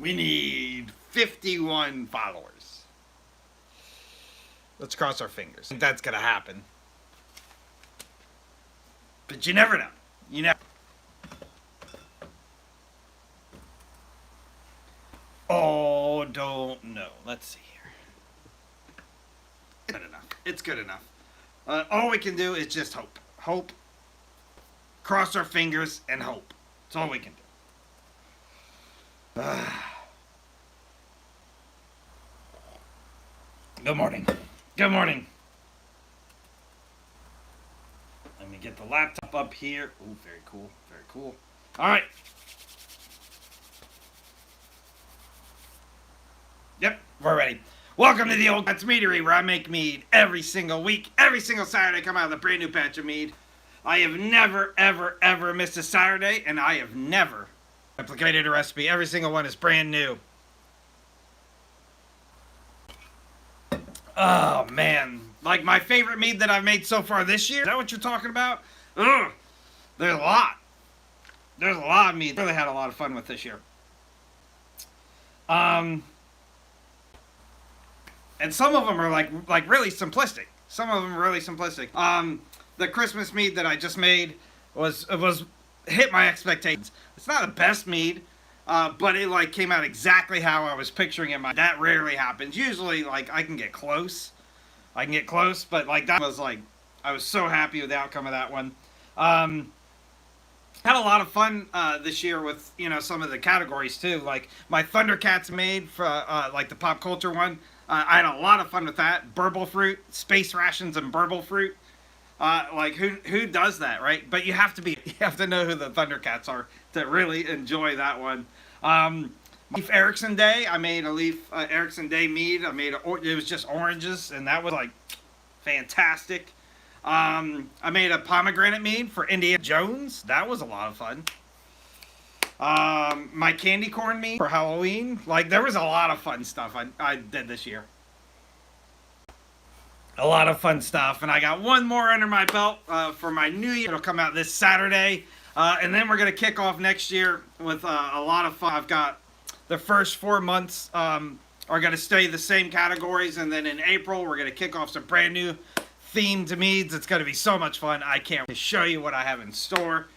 We need 51 followers. Let's cross our fingers. I think that's gonna happen. But you never know. You never. Oh, don't know. Let's see here. It's good enough. It's good enough. All we can do is just hope. Hope. Cross our fingers and hope. That's all we can do. Good morning. Good morning. Let me get the laptop up here. Oh, very cool. Very cool. All right. Yep, we're ready. Welcome to the Old Guts Meadery, where I make mead every single week. Every single Saturday, I come out with a brand new batch of mead. I have never, ever, ever missed a Saturday, and I have never replicated a recipe. Every single one is brand new. Oh, man. Like my favorite mead that I've made so far this year? Is that what you're talking about? Ugh. There's a lot. There's a lot of mead. I really had a lot of fun with this year. And some of them are like really simplistic. Some of them are really simplistic. The Christmas mead that I just made was hit my expectations. It's not the best mead, but it like came out exactly how I was picturing it. That rarely happens. Usually, like I can get close, but like that was like I was so happy with the outcome of that one. Had a lot of fun this year with some of the categories too. Like my Thundercats made for like the pop culture one. I had a lot of fun with that. Burble fruit, space rations, and burble fruit. Like who does that, right? But you have to know who the Thundercats are to really enjoy that one. Leaf Erickson Day. I made a Leaf Erickson Day mead. It was just oranges, and that was like fantastic. I made a pomegranate mead for Indiana Jones. That was a lot of fun. My candy corn mead for Halloween. Like there was a lot of fun stuff I did this year. A lot of fun stuff, and I got one more under my belt for my new year. It'll come out this Saturday, and then we're gonna kick off next year with a lot of fun. I've got the first 4 months are gonna stay the same categories, and then in April we're gonna kick off some brand new themed meads. It's gonna be so much fun. I can't wait to show you what I have in store.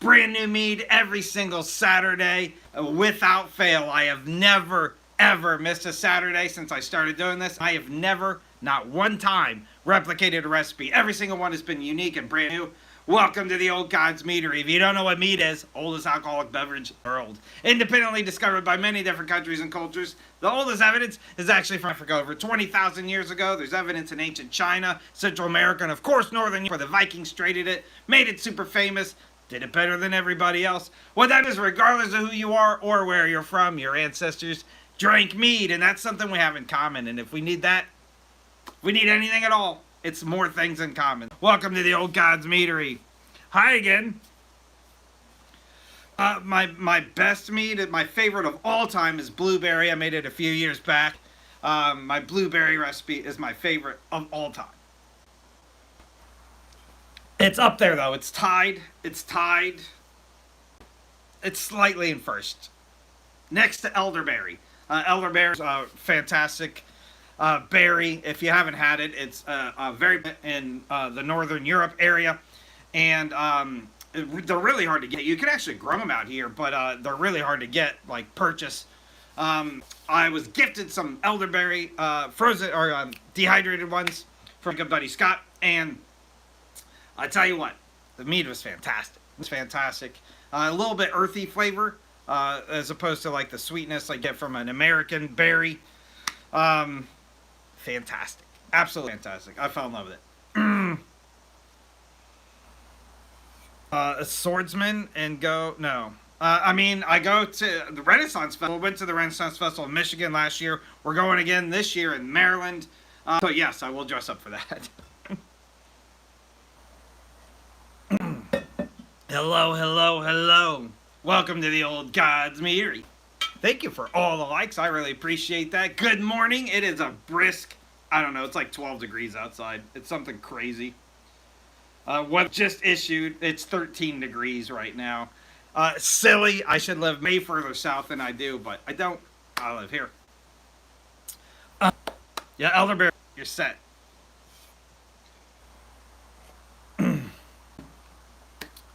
Brand new mead every single Saturday without fail. I have never ever missed a Saturday since I started doing this. I have never, not one time, replicated a recipe. Every single one has been unique and brand new. Welcome to the Old Gods Meadery. If you don't know what mead is, oldest alcoholic beverage in the world. Independently discovered by many different countries and cultures. The oldest evidence is actually from Africa over 20,000 years ago. There's evidence in ancient China, Central America, and of course Northern Europe, where the Vikings traded it, made it super famous, did it better than everybody else. What that is, regardless of who you are or where you're from, your ancestors drank mead, and that's something we have in common. And if we need that, if we need anything at all, it's more things in common. Welcome to the Old Gods Meadery. Hi again. My best mead, my favorite of all time is blueberry. I made it a few years back. My blueberry recipe is my favorite of all time. It's up there though. It's tied. It's slightly in first, next to elderberry. Elderberry is a fantastic berry. If you haven't had it, it's very in the Northern Europe area, and they're really hard to get. You can actually grow them out here, but they're really hard to get, like purchase. I was gifted some elderberry frozen or dehydrated ones from my good buddy Scott, and I tell you what, the mead was fantastic. It was fantastic. A little bit earthy flavor. As opposed to like the sweetness I get from an American berry. Fantastic. Absolutely fantastic. I fell in love with it. A swordsman and go... No. I go to the Renaissance Festival. Went to the Renaissance Festival in Michigan last year. We're going again this year in Maryland. So yes, I will dress up for that. Hello, hello, hello. Welcome to the Old Gods Meadery. Thank you for all the likes. I really appreciate that. Good morning. It is a brisk, I don't know, it's like 12 degrees outside. It's something crazy. What just issued, it's 13 degrees right now. Silly. I should live way further south than I do, but I don't. I live here. Yeah, Elderberry, you're set.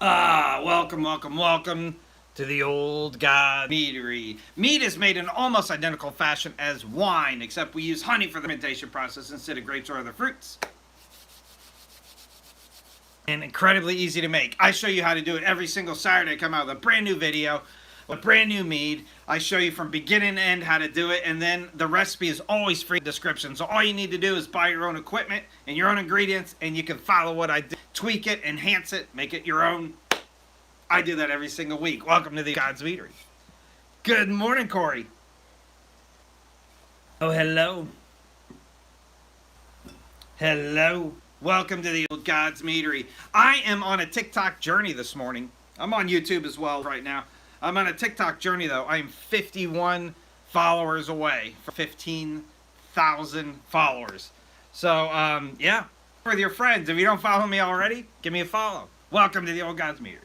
Welcome, welcome, welcome to the Old God Meadery. Mead is made in almost identical fashion as wine, except we use honey for the fermentation process instead of grapes or other fruits. And incredibly easy to make. I show you how to do it every single Saturday. I come out with a brand new video, a brand new mead. I show you from beginning to end how to do it, and then the recipe is always free in the description. So all you need to do is buy your own equipment and your own ingredients, and you can follow what I do. Tweak it, enhance it, make it your own. I do that every single week. Welcome to the God's Meadery. Good morning, Corey. Oh, hello. Hello. Welcome to the Old God's Meadery. I am on a TikTok journey this morning. I'm on YouTube as well right now. I'm on a TikTok journey, though. I am 51 followers away from 15,000 followers. So, yeah. With your friends, if you don't follow me already, give me a follow. Welcome to the Old God's Meadery.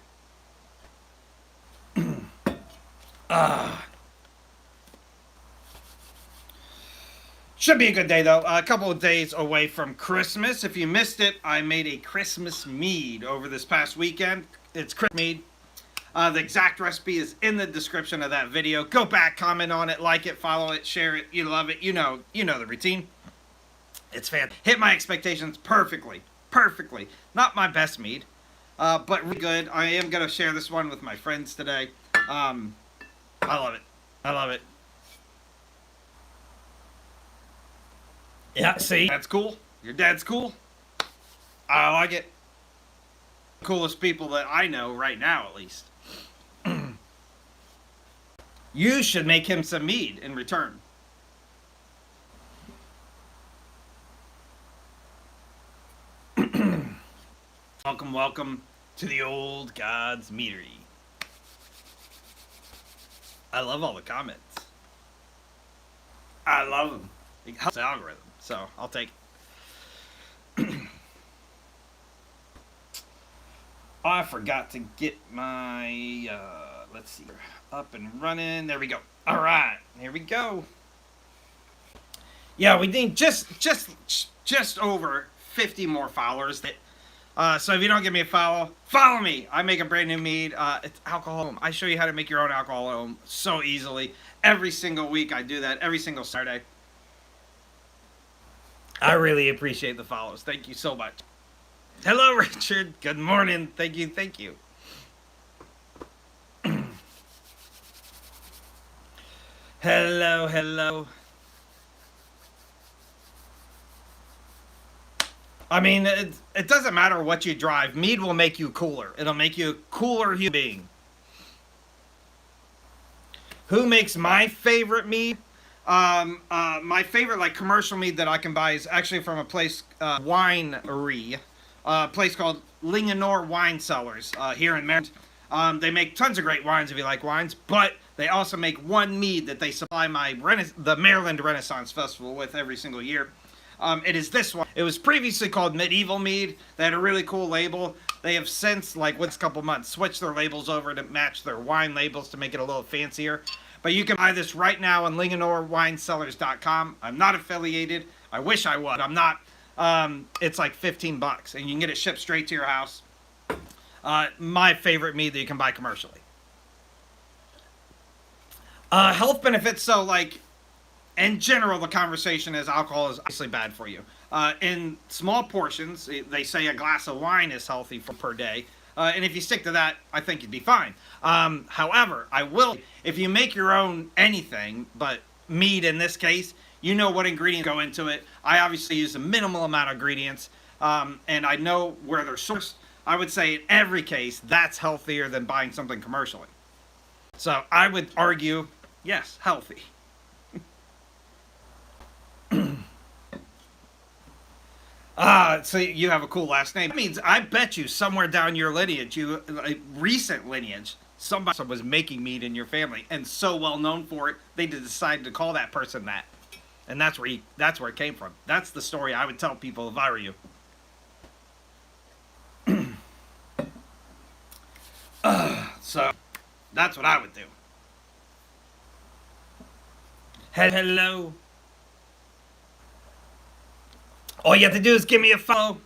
Should be a good day, though. A couple of days away from Christmas. If you missed it, I made a Christmas mead over this past weekend. It's Christmas mead. The exact recipe is in the description of that video. Go back, comment on it, like it, follow it, share it. You love it. You know the routine. It's fantastic. Hit my expectations perfectly. Perfectly. Not my best mead, but really good. I am going to share this one with my friends today. I love it. I love it. Yeah, see? That's cool. Your dad's cool. I like it. Coolest people that I know right now, at least. You should make him some mead in return. Welcome, welcome to the Old God's Meadery. I love all the comments. I love them. It helps the algorithm, so I'll take it. I forgot to get my, let's see, up and running. There we go. All right, here we go. Yeah, we need just over 50 more followers. So if you don't give me a follow me. I make a brand new mead. It's alcohol home. I show you how to make your own alcohol home so easily. Every single week I do that. Every single Saturday. I really appreciate the follows. Thank you so much. Hello, Richard. Good morning. Thank you. Thank you. Hello, hello. I mean, it doesn't matter what you drive. Mead will make you cooler. It'll make you a cooler human being. Who makes my favorite mead? My favorite like commercial mead that I can buy is actually from a place, winery, a place called Linganore Wine Cellars here in Maryland. They make tons of great wines if you like wines, but they also make one mead that they supply the Maryland Renaissance Festival with every single year. It is this one. It was previously called Medieval Mead. They had a really cool label. They have since, like, what's a couple months, switched their labels over to match their wine labels to make it a little fancier. But you can buy this right now on LinganoreWineCellars.com. I'm not affiliated. I wish I would. I'm not. It's like $15, and you can get it shipped straight to your house. My favorite mead that you can buy commercially. Health benefits, so, like, in general, the conversation is alcohol is obviously bad for you. In small portions, they say a glass of wine is healthy per day. And if you stick to that, I think you'd be fine. However, if you make your own anything, but mead in this case, you know what ingredients go into it. I obviously use a minimal amount of ingredients, and I know where they're sourced. I would say in every case, that's healthier than buying something commercially. So I would argue, yes, healthy. So you have a cool last name. That means I bet you somewhere down your lineage, a recent lineage, somebody was making mead in your family and so well known for it, they decided to call that person that. And that's where it came from. That's the story I would tell people if I were you. So That's what I would do. Hello. All you have to do is give me a follow.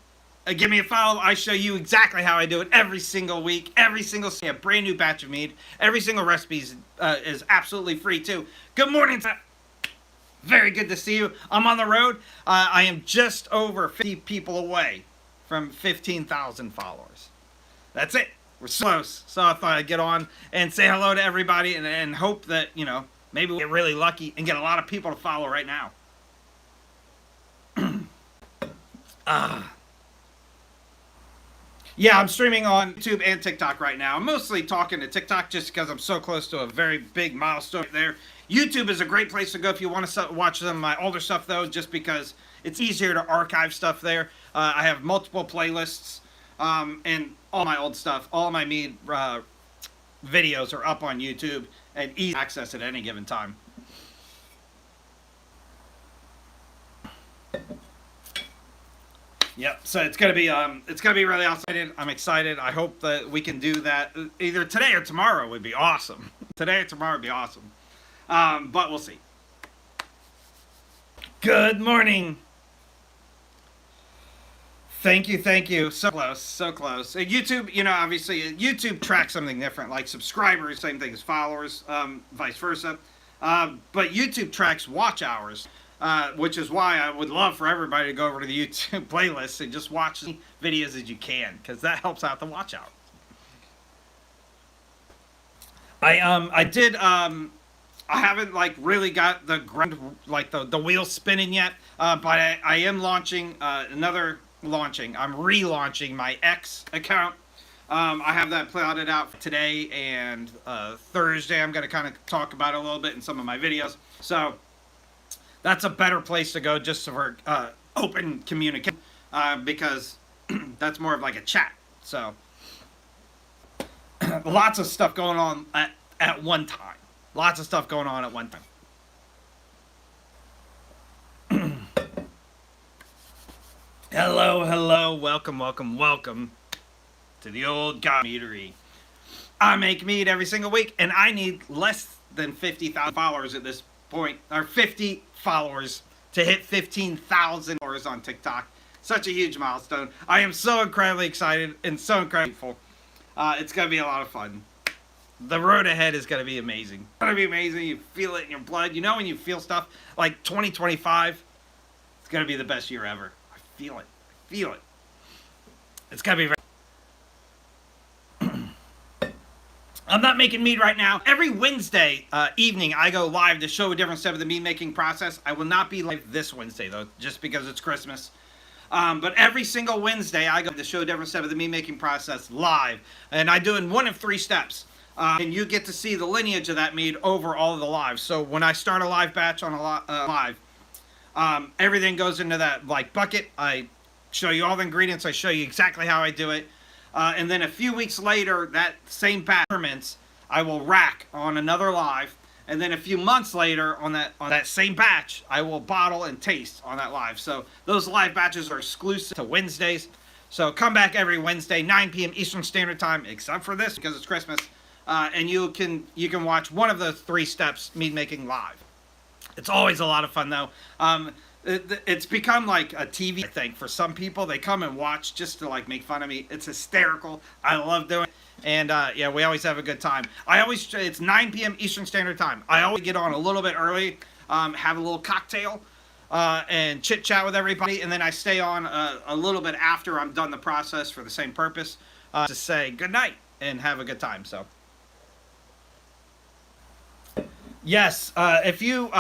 Give me a follow. I show you exactly how I do it every single week. Every single a brand new batch of mead. Every single recipe is absolutely free too. Good morning. Very good to see you. I'm on the road. I am just over 50 people away from 15,000 followers. That's it. We're so close. So I thought I'd get on and say hello to everybody and hope that, maybe we'll get really lucky and get a lot of people to follow right now. Yeah, I'm streaming on YouTube and TikTok right now. I'm mostly talking to TikTok just because I'm so close to a very big milestone there. YouTube is a great place to go if you want to watch some of my older stuff, though, just because it's easier to archive stuff there. I have multiple playlists, and all my old stuff, all my mead videos are up on YouTube and easy access at any given time. Yep. So it's gonna be really awesome. I'm excited. I hope that we can do that either today or tomorrow. Would be awesome. Today or tomorrow would be awesome. But we'll see. Good morning. Thank you. So close, so close. YouTube, obviously YouTube tracks something different, like subscribers, same thing as followers, vice versa. But YouTube tracks watch hours. Which is why I would love for everybody to go over to the YouTube playlist and just watch as many videos as you can, because that helps out the watch hours. I haven't really got the ground, the wheel spinning yet, but I am launching I'm relaunching my X account. I have that plotted out for today and Thursday. I'm going to kind of talk about it a little bit in some of my videos. So that's a better place to go just for open communication, because that's more of like a chat. So lots of stuff going on at one time. Lots of stuff going on at one time. Hello. Welcome to the old God Meadery. I make mead every single week, and I need less than 50,000 followers at this point, or 50 followers to hit 15,000 followers on TikTok. Such a huge milestone. I am so incredibly excited and so incredibly grateful. It's going to be a lot of fun. The road ahead is going to be amazing. It's going to be amazing. You feel it in your blood. When you feel stuff like 2025, it's going to be the best year ever. I feel it. It's going to be very... I'm not making mead right now. Every Wednesday evening, I go live to show a different step of the mead making process. I will not be live this Wednesday, though, just because it's Christmas. But every single Wednesday, I go to show a different step of the mead making process live. And I do in one of three steps. And you get to see the lineage of that mead over all of the lives. So when I start a live batch on a live, everything goes into that bucket. I show you all the ingredients. I show you exactly how I do it. And then a few weeks later, that same batch ferments, I will rack on another live. And then a few months later, on that same batch, I will bottle and taste on that live. So those live batches are exclusive to Wednesdays. So come back every Wednesday, 9 p.m. Eastern Standard Time, except for this because it's Christmas. And you can watch one of those three steps mead making live. It's always a lot of fun though. It's become like a TV thing for some people. They come and watch just to make fun of me. It's hysterical. I love doing it. And yeah, we always have a good time. It's 9 p.m. Eastern Standard Time. I always get on a little bit early, have a little cocktail, and chit chat with everybody. And then I stay on a little bit after I'm done the process for the same purpose, to say good night and have a good time. So yes, if you...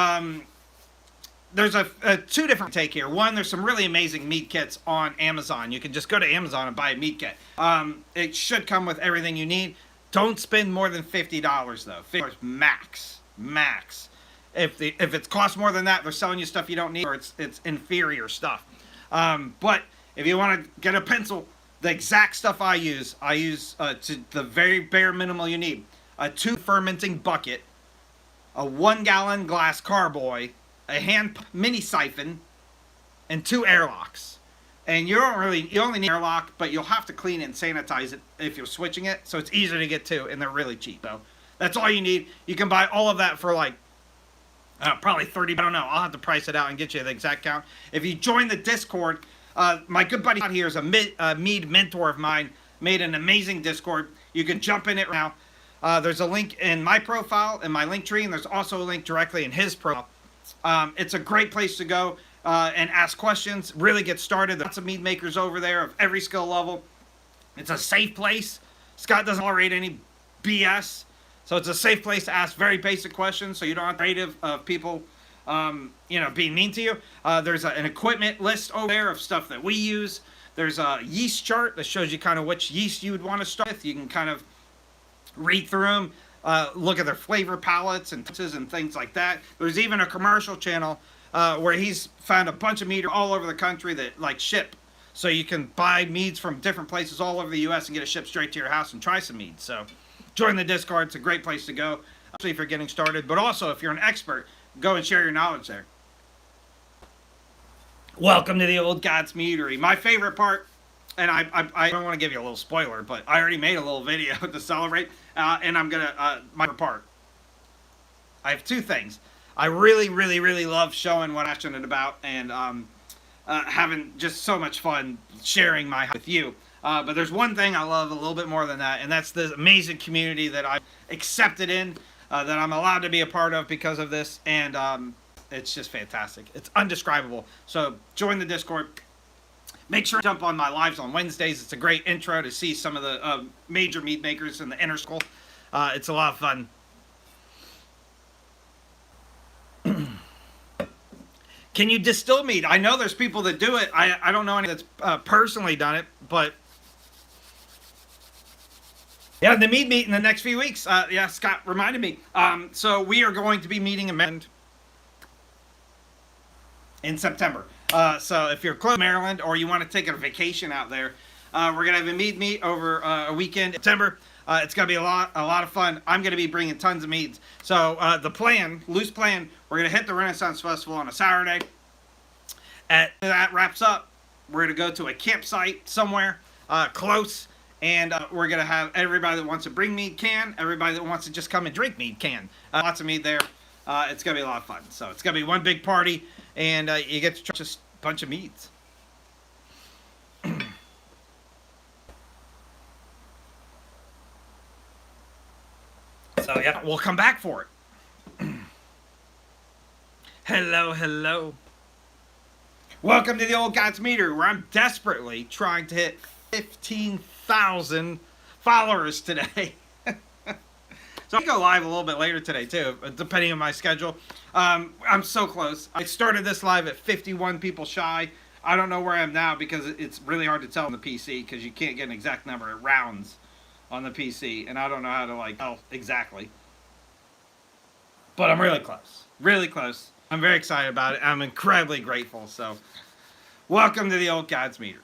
there's a two different take here. One, there's some really amazing mead kits on Amazon. You can just go to Amazon and buy a mead kit. It should come with everything you need. Don't spend more than $50 though. $50 max. If it costs more than that, they're selling you stuff you don't need, or it's inferior stuff. But if you want to get a pencil, the exact stuff I use to the very bare minimal you need: a 2 fermenting bucket, a 1 gallon glass carboy, a hand mini siphon, and 2 airlocks. And you only need airlock, but you'll have to clean it and sanitize it if you're switching it. So it's easier to get to, and they're really cheap. So That's all you need. You can buy all of that for like probably 30. I don't know. I'll have to price it out and get you the exact count. If you join the Discord, my good buddy out here is a MEAD mentor of mine. Made an amazing Discord. You can jump in it right now. There's a link in my profile in my link tree, and there's also a link directly in his profile. It's a great place to go and ask questions. Really get started. There's lots of mead makers over there of every skill level. It's a safe place. Scott doesn't tolerate any BS. So it's a safe place to ask very basic questions, so you don't have to be afraid of people, being mean to you. There's an equipment list over there of stuff that we use. There's a yeast chart that shows you kind of which yeast you would want to start with. You can kind of read through them, look at their flavor palettes and things like that. There's even a commercial channel where he's found a bunch of mead all over the country that like ship. So you can buy meads from different places all over the U.S. and get it shipped straight to your house and try some meads. So join the Discord. It's a great place to go, especially if you're getting started. But also, if you're an expert, go and share your knowledge there. Welcome to the Old Gods Meadery. My favorite part, and I don't want to give you a little spoiler, but I already made a little video to celebrate, and I'm going to, my favorite part. I have two things. I really, really, really love showing what I'm passionate about and having just so much fun sharing my with you. But there's one thing I love a little bit more than that, and that's the amazing community that I'm accepted in, that I'm allowed to be a part of because of this, and it's just fantastic. It's undescribable. So join the Discord. Make sure to jump on my lives on Wednesdays. It's a great intro to see some of the major mead makers in the inner school. It's a lot of fun. Can you distill mead? I know there's people that do it. I don't know any that's personally done it, but yeah, the mead meet in the next few weeks. Yeah, Scott reminded me. So we are going to be meeting in September. So if you're close to Maryland or you want to take a vacation out there, we're gonna have a mead meet over a weekend in September. It's gonna be a lot of fun. I'm gonna be bringing tons of meads. So the plan, loose plan, we're gonna hit the Renaissance Festival on a Saturday. At that wraps up, we're gonna go to a campsite somewhere close, and we're gonna have everybody that wants to bring mead can, everybody that wants to just come and drink mead can. Lots of mead there. It's gonna be a lot of fun. So it's gonna be one big party, and you get to try just a bunch of meads. So yeah, we'll come back for it. Hello, hello. Welcome to the Old Gods Meadery, where I'm desperately trying to hit 15,000 followers today. So I go live a little bit later today too, depending on my schedule. I'm so close. I started this live at 51 people shy. I don't know where I am now because it's really hard to tell on the PC because you can't get an exact number. It rounds on the PC, and I don't know how to like tell exactly. But I'm really close. Really close. I'm very excited about it. I'm incredibly grateful. So, welcome to the Old Gods Meadery.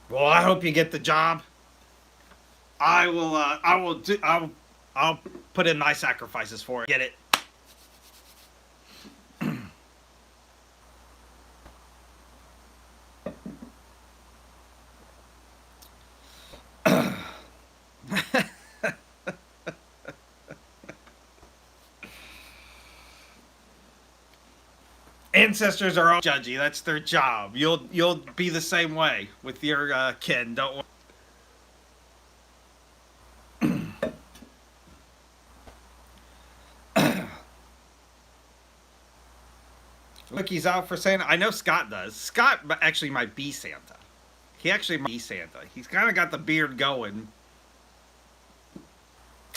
Well, I hope you get the job. I'll put in my sacrifices for it. Get it. Ancestors are all judgy. That's their job. You'll be the same way with your kin. Don't worry. Lookie's out for Santa. I know Scott does. Scott actually might be Santa. He actually might be Santa. He's kind of got the beard going.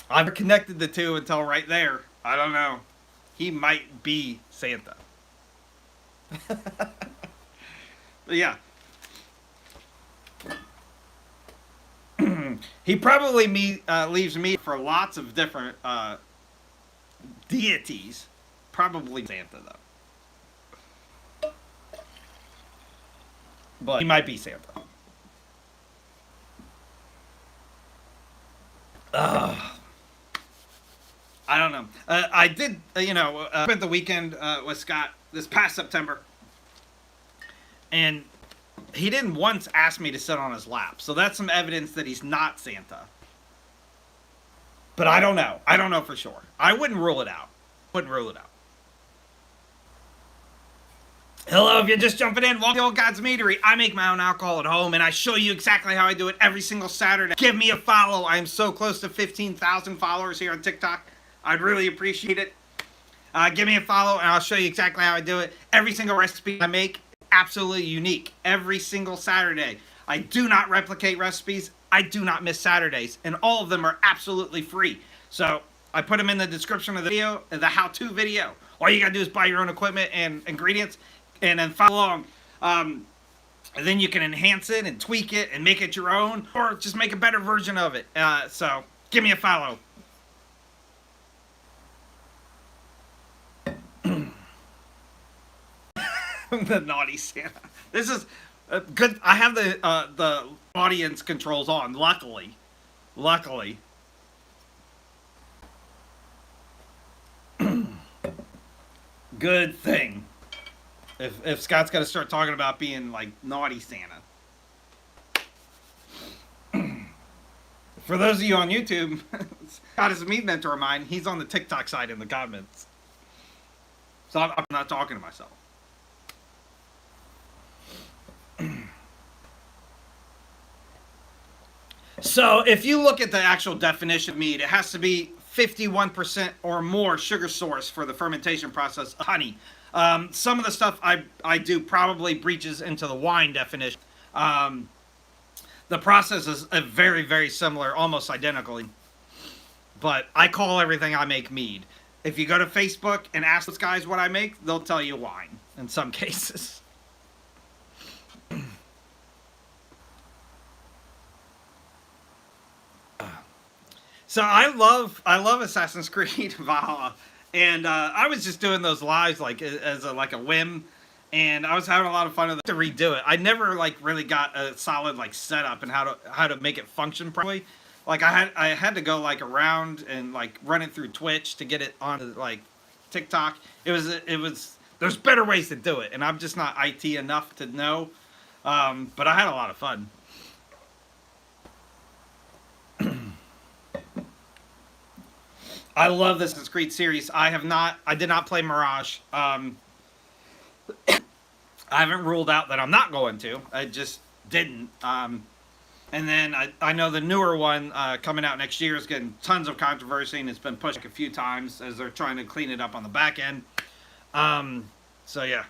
I've connected the two until right there. I don't know. He might be Santa. But yeah. He probably leaves me for lots of different deities. Probably Santa, though. But he might be Santa. Uh, I don't know. I did, spent the weekend with Scott this past September, and he didn't once ask me to sit on his lap. So that's some evidence that he's not Santa. But I don't know. I don't know for sure. I wouldn't rule it out. Wouldn't rule it out. Hello, if you're just jumping in, welcome to Old God's Meadery. I make my own alcohol at home, and I show you exactly how I do it every single Saturday. Give me a follow. I am so close to 15,000 followers here on TikTok. I'd really appreciate it. Give me a follow, and I'll show you exactly how I do it. Every single recipe I make, absolutely unique. Every single Saturday. I do not replicate recipes. I do not miss Saturdays, and all of them are absolutely free. So I put them in the description of the video, the how-to video. All you gotta do is buy your own equipment and ingredients, and then follow along. And then you can enhance it and tweak it and make it your own, or just make a better version of it. So give me a follow. The naughty Santa. This is good. I have the audience controls on. Luckily. Good thing. If Scott's got to start talking about being like naughty Santa. For those of you on YouTube, Scott is a meat mentor of mine. He's on the TikTok side in the comments. So I'm not talking to myself. So if you look at the actual definition of mead, it has to be 51% or more sugar source for the fermentation process of honey. Some of the stuff I do probably breaches into the wine definition. The process is very, very similar, almost identically. But I call everything I make mead. If you go to Facebook and ask those guys what I make, they'll tell you wine in some cases. So I love Assassin's Creed Valhalla, and I was just doing those lives like as a whim, and I was having a lot of fun with it to redo it. I never like really got a solid like setup and how to make it function properly. Like I had to go like around and like run it through Twitch to get it on like TikTok. It was there's better ways to do it, and I'm just not IT enough to know. But I had a lot of fun. I love this Assassin's Creed series. I did not play Mirage. I haven't ruled out that I'm not going to. I just didn't. And then I know the newer one coming out next year is getting tons of controversy, and it's been pushed a few times as they're trying to clean it up on the back end. So yeah.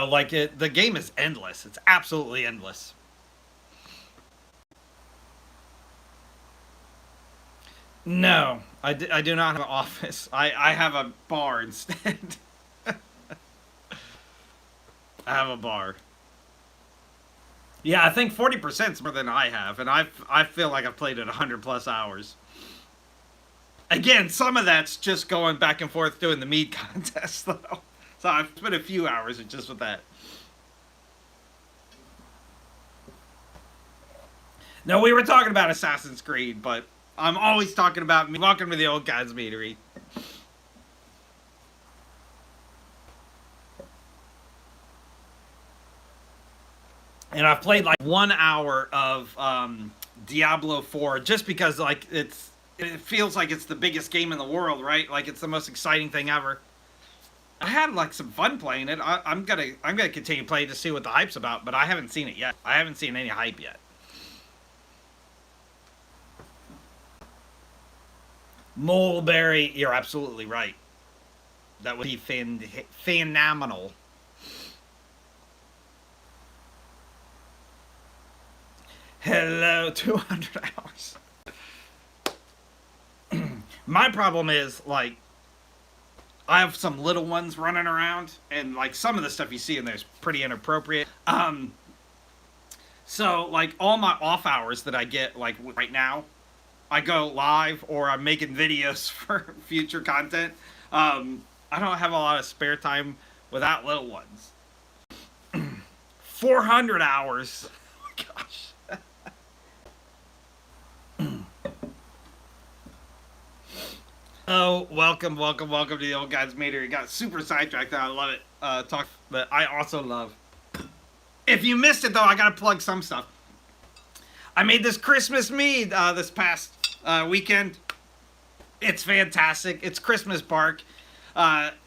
Like it, the game is endless. It's absolutely endless. No, I do not have an office. I have a bar instead. I have a bar. Yeah, I think 40% is more than I have, and I feel like I've played it 100+ hours. Again, some of that's just going back and forth doing the mead contest, though. So I've spent a few hours just with that. No, we were talking about Assassin's Creed, but I'm always talking about me. Welcome to the Old God's Meadery. And I've played like 1 hour of Diablo 4 just because like it feels like it's the biggest game in the world, right? Like it's the most exciting thing ever. I had like some fun playing it. I'm gonna continue playing to see what the hype's about, but I haven't seen it yet. I haven't seen any hype yet. Mulberry, you're absolutely right. That would be phenomenal. Hello, 200 hours. My problem is like I have some little ones running around, and like some of the stuff you see in there is pretty inappropriate. So like all my off hours that I get like right now, I go live or I'm making videos for future content. I don't have a lot of spare time without little ones. 400 hours. Oh my gosh. Oh, welcome to the Old Guys Meter. You got super sidetracked. I love it. Talk that I also love. If you missed it though, I gotta plug some stuff. I made this Christmas mead this past weekend. It's fantastic. It's Christmas bark.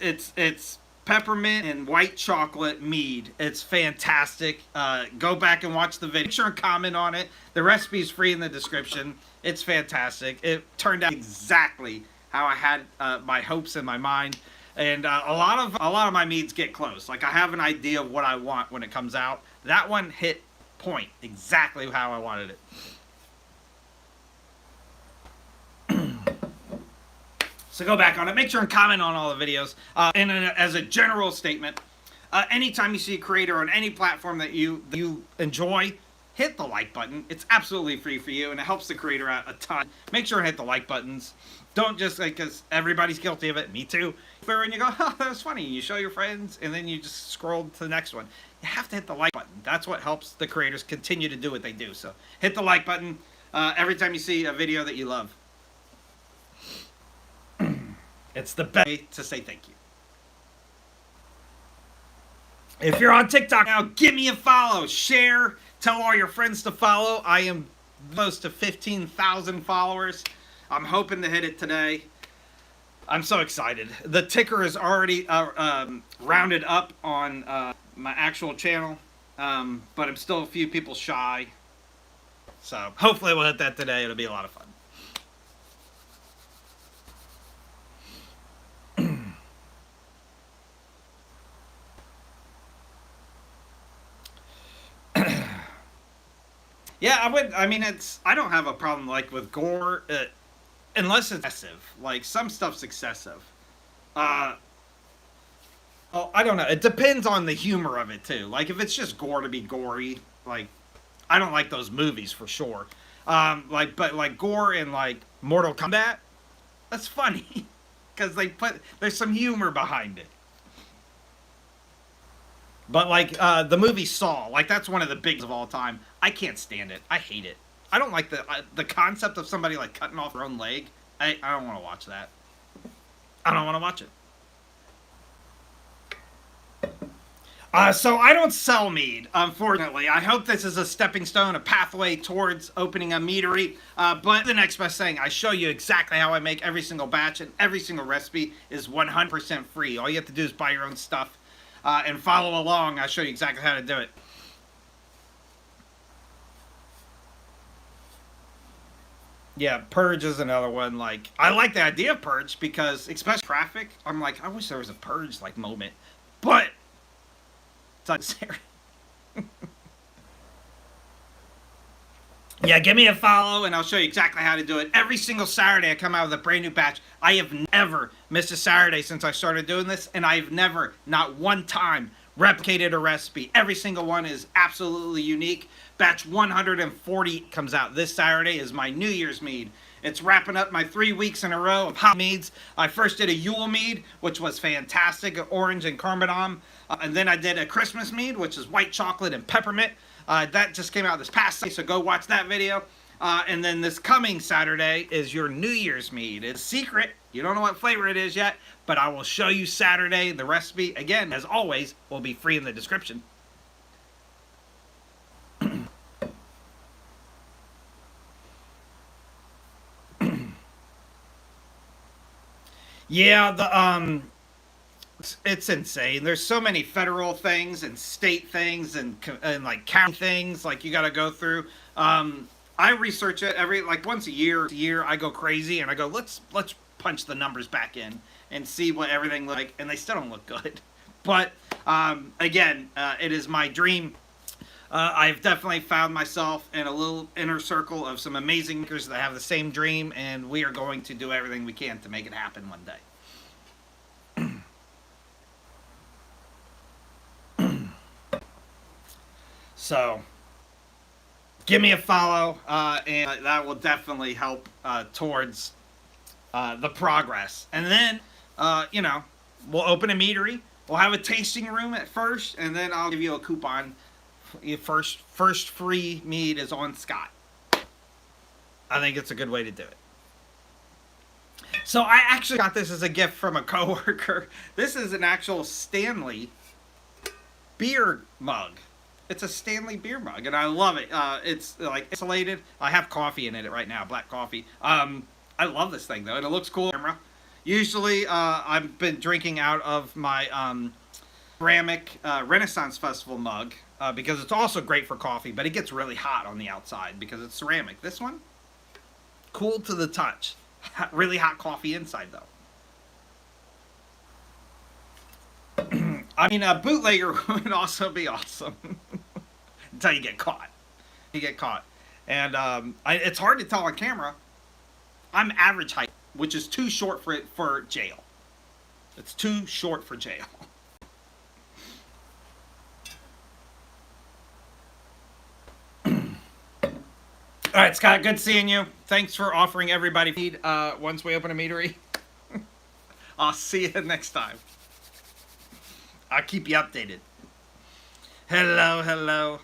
It's peppermint and white chocolate mead. It's fantastic. Go back and watch the video. Make sure and comment on it. The recipe's free in the description. It's fantastic. It turned out exactly how I had my hopes in my mind. And a lot of my meads get close. Like I have an idea of what I want when it comes out. That one hit point exactly how I wanted it. So go back on it. Make sure and comment on all the videos. And as a general statement, anytime you see a creator on any platform that you enjoy, hit the like button. It's absolutely free for you, and it helps the creator out a ton. Make sure and hit the like buttons. Don't just like, because everybody's guilty of it. Me too. And you go, oh, that was funny. You show your friends, and then you just scroll to the next one. You have to hit the like button. That's what helps the creators continue to do what they do. So hit the like button every time you see a video that you love. It's the best way to say thank you. If you're on TikTok now, give me a follow, share, tell all your friends to follow. I am close to 15,000 followers. I'm hoping to hit it today. I'm so excited. The ticker is already rounded up on my actual channel, but I'm still a few people shy. So hopefully we'll hit that today. It'll be a lot of fun. Yeah, I don't have a problem like with gore, unless it's excessive. Like some stuff's excessive. Oh, I don't know. It depends on the humor of it too. Like if it's just gore to be gory, like I don't like those movies for sure. But like gore in like Mortal Kombat, that's funny because there's some humor behind it. But like the movie Saw, like that's one of the biggest of all time. I can't stand it. I hate it. I don't like the concept of somebody like cutting off their own leg. I don't want to watch that. I don't want to watch it. So I don't sell mead, unfortunately. I hope this is a stepping stone, a pathway towards opening a meadery. But the next best thing, I show you exactly how I make every single batch, and every single recipe is 100% free. All you have to do is buy your own stuff. And follow along. I'll show you exactly how to do it. Yeah, Purge is another one. Like, I like the idea of Purge because, especially traffic, I'm like, I wish there was a Purge like moment, but it's unnecessary. Yeah, give me a follow and I'll show you exactly how to do it. Every single Saturday I come out with a brand new batch. I have never missed a Saturday since I started doing this, and I've never, not one time, replicated a recipe. Every single one is absolutely unique. Batch 140 comes out this Saturday is my New Year's mead. It's wrapping up my 3 weeks in a row of hot meads. I first did a Yule mead, which was fantastic, orange and cardamom. And then I did a Christmas mead, which is white chocolate and peppermint. That just came out this past Sunday, so go watch that video. And then this coming Saturday is your New Year's mead. It's secret. You don't know what flavor it is yet, but I will show you Saturday. The recipe, again, as always, will be free in the description. Yeah, it's insane. There's so many federal things and state things and like county things like you got to go through. I research it every like once a year. I go crazy and I go let's punch the numbers back in and see what everything looks like, and they still don't look good. But again, it is my dream. I've definitely found myself in a little inner circle of some amazing makers that have the same dream, and we are going to do everything we can to make it happen one day. So, give me a follow, and that will definitely help towards the progress. And then, you know, we'll open a meadery. We'll have a tasting room at first, and then I'll give you a coupon. Your first free mead is on Scott. I think it's a good way to do it. So I actually got this as a gift from a coworker. This is an actual Stanley beer mug. It's a Stanley beer mug, and I love it. It's like insulated. I have coffee in it right now, black coffee. I love this thing though, and it looks cool. Usually, I've been drinking out of my ceramic Renaissance Festival mug because it's also great for coffee, but it gets really hot on the outside because it's ceramic. This one, cool to the touch. Really hot coffee inside though. I mean, a bootlegger would also be awesome until you get caught. You get caught, and it's hard to tell on camera. I'm average height, which is too short for jail. It's too short for jail. All right, Scott, good seeing you. Thanks for offering everybody feed once we open a meadery. I'll see you next time. I'll keep you updated. Hello, hello.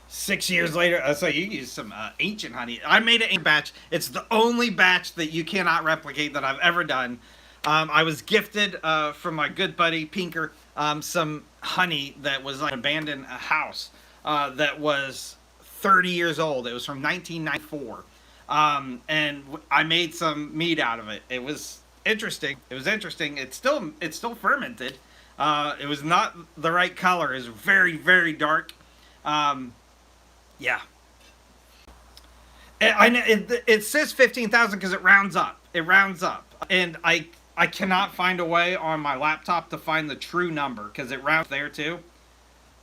6 years later, so you use some ancient honey. I made an ancient batch. It's the only batch that you cannot replicate that I've ever done. I was gifted from my good buddy Pinker some honey that was like an abandoned house that was 30 years old. It was from 1994, and I made some mead out of it. It was interesting. It was interesting. It's still fermented. It was not the right color. It was very, very dark. Yeah. It says 15,000 because it rounds up. It rounds up. And I cannot find a way on my laptop to find the true number because it rounds there too.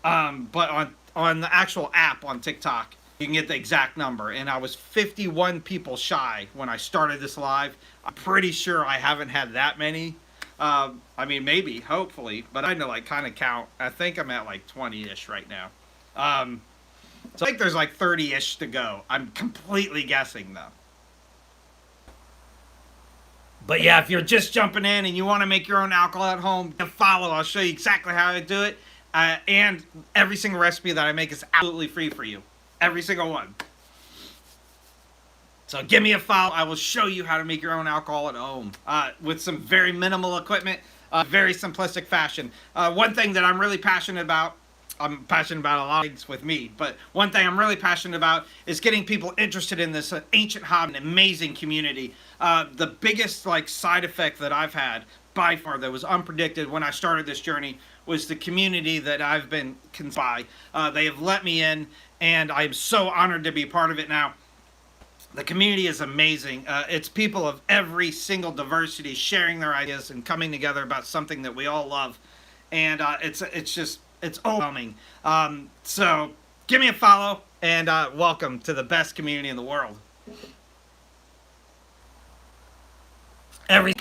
But on the actual app on TikTok, you can get the exact number. And I was 51 people shy when I started this live. I'm pretty sure I haven't had that many. I mean, maybe, hopefully. But I know, like, kind of count. I think I'm at like 20-ish right now. So I think there's like 30-ish to go. I'm completely guessing though. But yeah, if you're just jumping in and you want to make your own alcohol at home, follow. I'll show you exactly how I do it. And every single recipe that I make is absolutely free for you. Every single one. So give me a follow. I will show you how to make your own alcohol at home with some very minimal equipment, very simplistic fashion. One thing that I'm really passionate about, I'm passionate about a lot of things with me, but one thing I'm really passionate about is getting people interested in this ancient hobby, an amazing community. The biggest side effect that I've had by far that was unpredicted when I started this journey was the community that I've been by. They have let me in, and I'm so honored to be part of it now. The community is amazing. It's people of every single diversity sharing their ideas and coming together about something that we all love, and it's overwhelming. So give me a follow, and welcome to the best community in the world.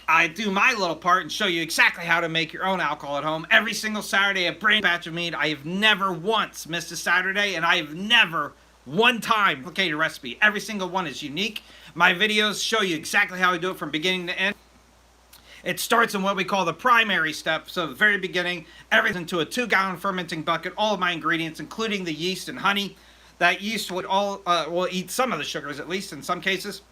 I do my little part and show you exactly how to make your own alcohol at home. Every single Saturday, a brand batch of mead. I have never once missed a Saturday, and I have never one time replicated a recipe. Every single one is unique. My videos show you exactly how I do it from beginning to end. It starts in what we call the primary step. So the very beginning, everything into a 2-gallon fermenting bucket, all of my ingredients, including the yeast and honey. That yeast will eat some of the sugars, at least in some cases,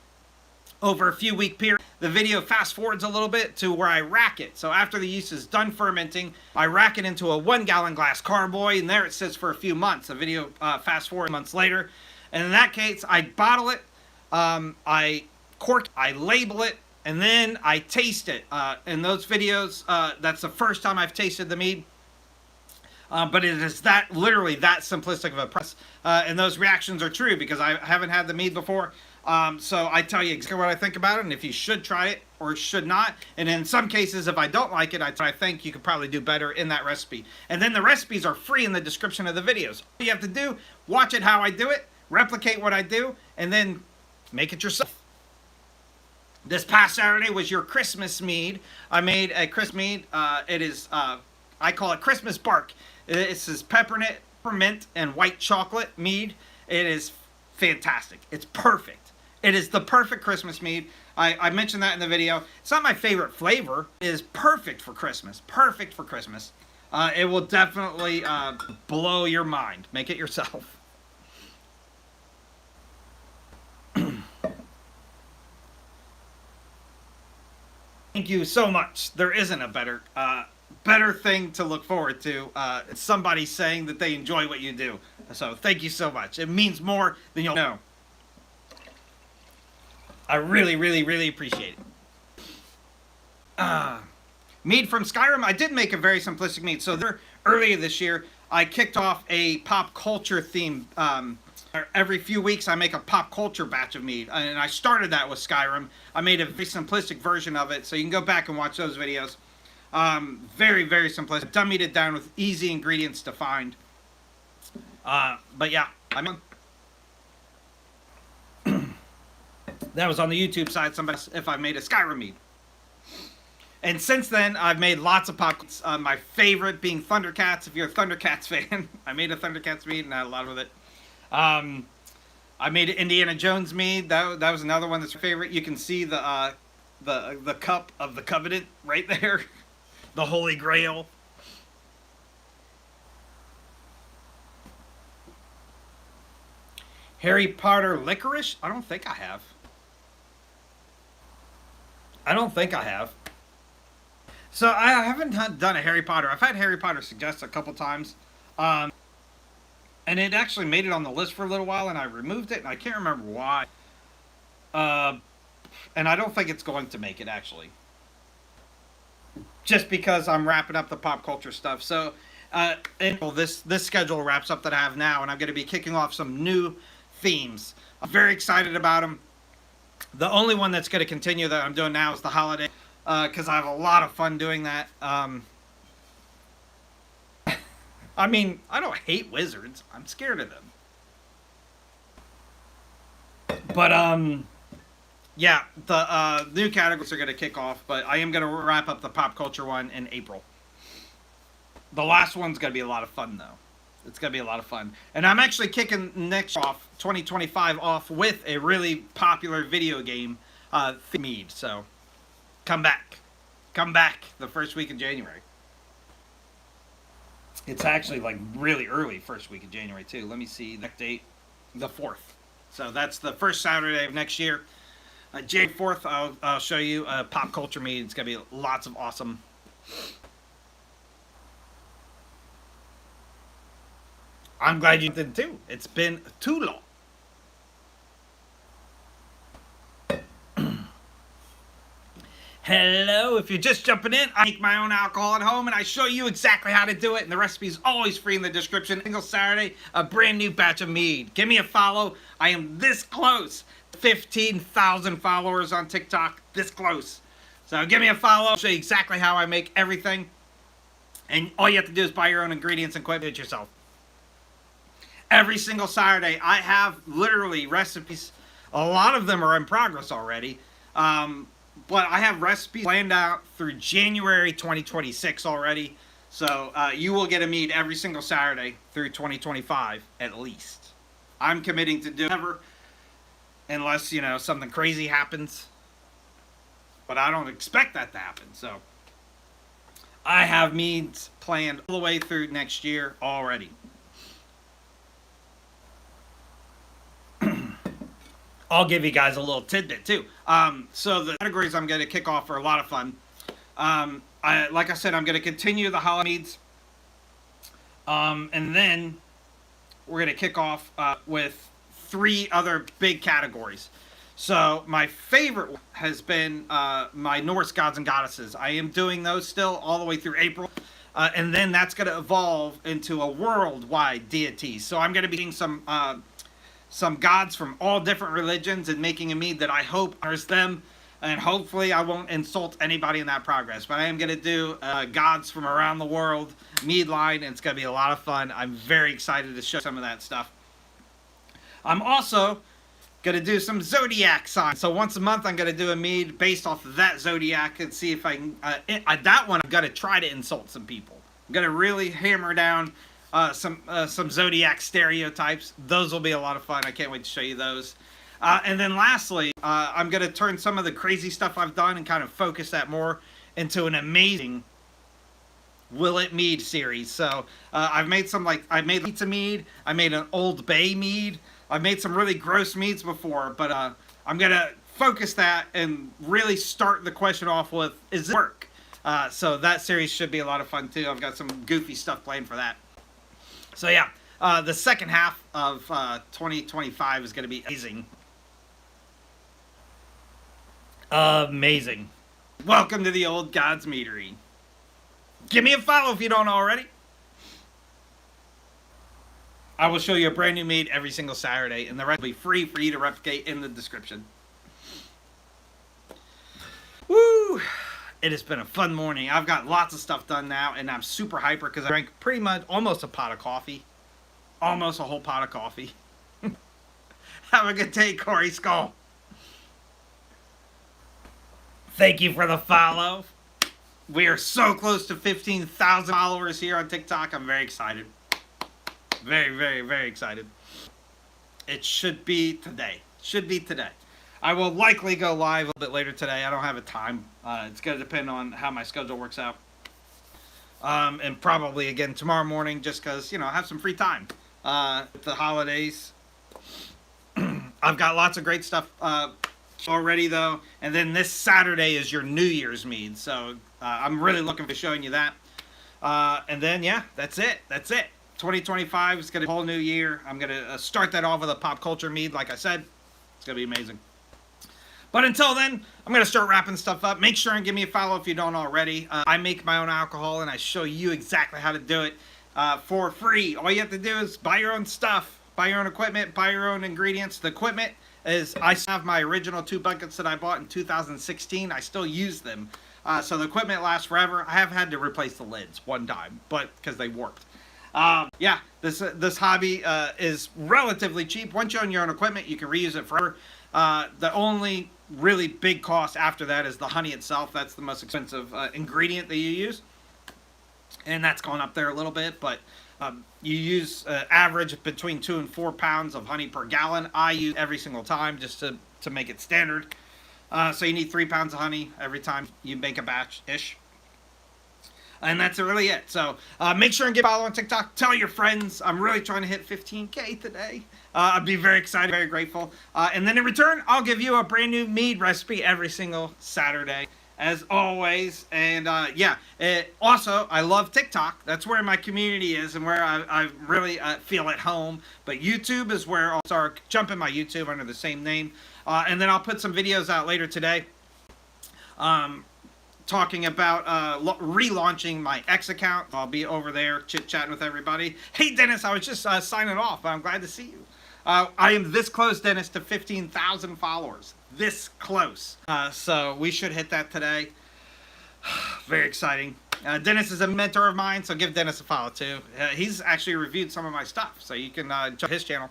over a few week period. The video fast forwards a little bit to where I rack it. So after the yeast is done fermenting, I rack it into a 1-gallon glass carboy, and there it sits for a few months. The video fast forward months later. And in that case, I bottle it, I cork it, I label it, and then I taste it. In those videos, that's the first time I've tasted the mead. But it is literally that simplistic of a process. And those reactions are true because I haven't had the mead before. So I tell you exactly what I think about it, and if you should try it or should not. And in some cases, if I don't like it, I think you could probably do better in that recipe. And then the recipes are free in the description of the videos. All you have to do, watch it how I do it, replicate what I do, and then make it yourself. This past Saturday was your Christmas mead. I made a Christmas mead. It is, I call it Christmas bark. It's this peppermint and white chocolate mead. It is fantastic. It's perfect. It is the perfect Christmas mead. I mentioned that in the video. It's not my favorite flavor. It is perfect for Christmas. Perfect for Christmas. It will definitely blow your mind. Make it yourself. Thank you so much. There isn't a better thing to look forward to. It's somebody saying that they enjoy what you do. So thank you so much. It means more than you'll know. I really, really, really appreciate it. Mead from Skyrim. I did make a very simplistic mead. So there, earlier this year, I kicked off a pop culture theme. Every few weeks I make a pop culture batch of mead, and I started that with Skyrim. I made a very simplistic version of it, so you can go back and watch those videos. Very, very simplistic. Dummied it down with easy ingredients to find. But yeah, I mean, that was on the YouTube side. Somebody asked if I made a Skyrim mead. And since then, I've made lots of pop. My favorite being Thundercats. If you're a Thundercats fan, I made a Thundercats mead and I had a lot of it. I made Indiana Jones mead. That was another one that's your favorite. You can see the cup of the covenant right there, the Holy Grail. Harry Potter licorice? I don't think I have. I don't think I have. So I haven't done a Harry Potter. I've had Harry Potter suggested a couple times. And it actually made it on the list for a little while, and I removed it, and I can't remember why. And I don't think it's going to make it, actually. Just because I'm wrapping up the pop culture stuff. So, this schedule wraps up that I have now, and I'm going to be kicking off some new themes. I'm very excited about them. The only one that's going to continue that I'm doing now is the holiday, because I have a lot of fun doing that. I mean, I don't hate wizards. I'm scared of them. But, yeah, the new categories are going to kick off, but I am going to wrap up the pop culture one in April. The last one's going to be a lot of fun, though. It's going to be a lot of fun. And I'm actually kicking next off, 2025, off with a really popular video game, Mead. So, come back. Come back the first week of January. It's actually like really early first week of January too. Let me see the date, the 4th. So that's the first Saturday of next year. January 4th, I'll show you a pop culture meet. It's gonna be lots of awesome. I'm glad you did too. It's been too long. Hello, if you're just jumping in, I make my own alcohol at home and I show you exactly how to do it, and the recipe is always free in the description. Single Saturday, a brand new batch of mead. Give me a follow. I am this close. 15,000 followers on TikTok, this close. So give me a follow. I'll show you exactly how I make everything. And all you have to do is buy your own ingredients and quit it yourself. Every single Saturday, I have literally recipes. A lot of them are in progress already. But I have recipes planned out through January 2026 already. So you will get a mead every single Saturday through 2025 at least. I'm committing to do whatever, unless, you know, something crazy happens. But I don't expect that to happen. So I have meads planned all the way through next year already. I'll give you guys a little tidbit too. So the categories I'm going to kick off are a lot of fun. Like I said, I'm going to continue the holiday meads. And then we're going to kick off with 3 other big categories. So my favorite has been my Norse gods and goddesses. I am doing those still all the way through April. And then that's going to evolve into a worldwide deity. So I'm going to be doing some gods from all different religions and making a mead that I hope honors them, and hopefully I won't insult anybody in that progress. But I am going to do gods from around the world mead line, and it's going to be a lot of fun. I'm very excited to show some of that stuff. I'm also Gonna do some zodiac signs. So once a month, I'm gonna do a mead based off of that zodiac and see if I can. That one, I'm gonna try to insult some people. I'm gonna really hammer down some zodiac stereotypes. Those will be a lot of fun. I can't wait to show you those. And then lastly, I'm gonna turn some of the crazy stuff I've done and kind of focus that more into an amazing Will It Mead series. So I made pizza mead. I made an Old Bay mead. I've made some really gross meads before, but I'm going to focus that and really start the question off with, is it work? So that series should be a lot of fun too. I've got some goofy stuff planned for that. So yeah, the second half of 2025 is going to be amazing. Amazing. Welcome to the Old Gods Meadery. Give me a follow if you don't already. I will show you a brand new mead every single Saturday, and the rest will be free for you to replicate in the description. Woo! It has been a fun morning. I've got lots of stuff done now, and I'm super hyper because I drank pretty much almost a pot of coffee. Almost a whole pot of coffee. Have a good day, Corey Skull. Thank you for the follow. We are so close to 15,000 followers here on TikTok. I'm very excited. Very, very, very excited. It should be today. I will likely go live a little bit later today. I don't have a time. It's going to depend on how my schedule works out. And probably again tomorrow morning just because, I have some free time. With the holidays. I've got lots of great stuff already though. And then this Saturday is your New Year's mead. So I'm really looking forward to showing you that. And then, yeah, that's it. 2025 is going to be a whole new year. I'm going to start that off with a pop culture mead, like I said. It's going to be amazing. But until then, I'm going to start wrapping stuff up. Make sure and give me a follow if you don't already. I make my own alcohol, and I show you exactly how to do it for free. All you have to do is buy your own stuff, buy your own equipment, buy your own ingredients. The equipment is, I have my original 2 buckets that I bought in 2016. I still use them. So the equipment lasts forever. I have had to replace the lids one time, but because they warped. Yeah, this hobby is relatively cheap. Once you own your own equipment, you can reuse it forever. The only really big cost after that is the honey itself. That's the most expensive ingredient that you use, and that's gone up there a little bit. But you use average between 2 and 4 pounds of honey per gallon. I use every single time just to make it standard. So you need 3 pounds of honey every time you make a batch-ish. And that's really it. So make sure and give a follow on TikTok. Tell your friends. I'm really trying to hit 15K today. I'd be very excited, very grateful. And then in return, I'll give you a brand new mead recipe every single Saturday, as always. And yeah, also, I love TikTok. That's where my community is and where I really feel at home. But YouTube is where I'll start jumping my YouTube under the same name. And then I'll put some videos out later today. Talking about relaunching my X account. I'll be over there chit-chatting with everybody. Hey, Dennis, I was just signing off, but I'm glad to see you. I am this close, Dennis, to 15,000 followers. This close. So we should hit that today. Very exciting. Dennis is a mentor of mine, so give Dennis a follow, too. He's actually reviewed some of my stuff, so you can check his channel.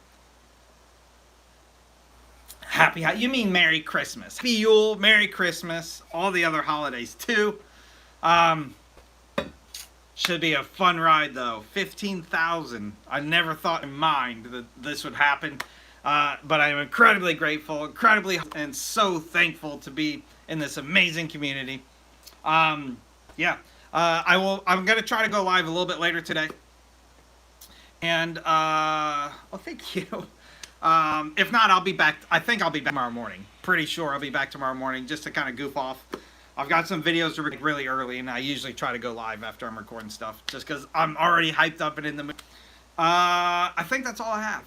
You mean Merry Christmas. Happy Yule, Merry Christmas, all the other holidays too. Should be a fun ride though. 15,000. I never thought in mind that this would happen. But I'm incredibly grateful, and so thankful to be in this amazing community. Yeah. I'm going to try to go live a little bit later today. And, well, thank you. If not, I'll be back. I think I'll be back tomorrow morning. Pretty sure I'll be back tomorrow morning just to kind of goof off. I've got some videos to record really early, and I usually try to go live after I'm recording stuff just because I'm already hyped up and in the mood. I think that's all I have.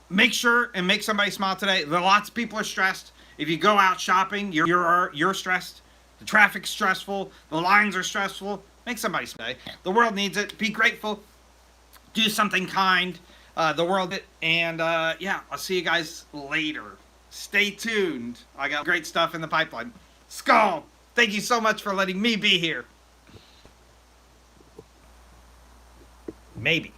Make sure and make somebody smile today. Lots of people are stressed. If you go out shopping, you're stressed. The traffic's stressful. The lines are stressful. Make somebody smile. The world needs it. Be grateful. Do something kind. The world, and yeah, I'll see you guys later. Stay tuned. I got great stuff in the pipeline. Skull, thank you so much for letting me be here. Maybe.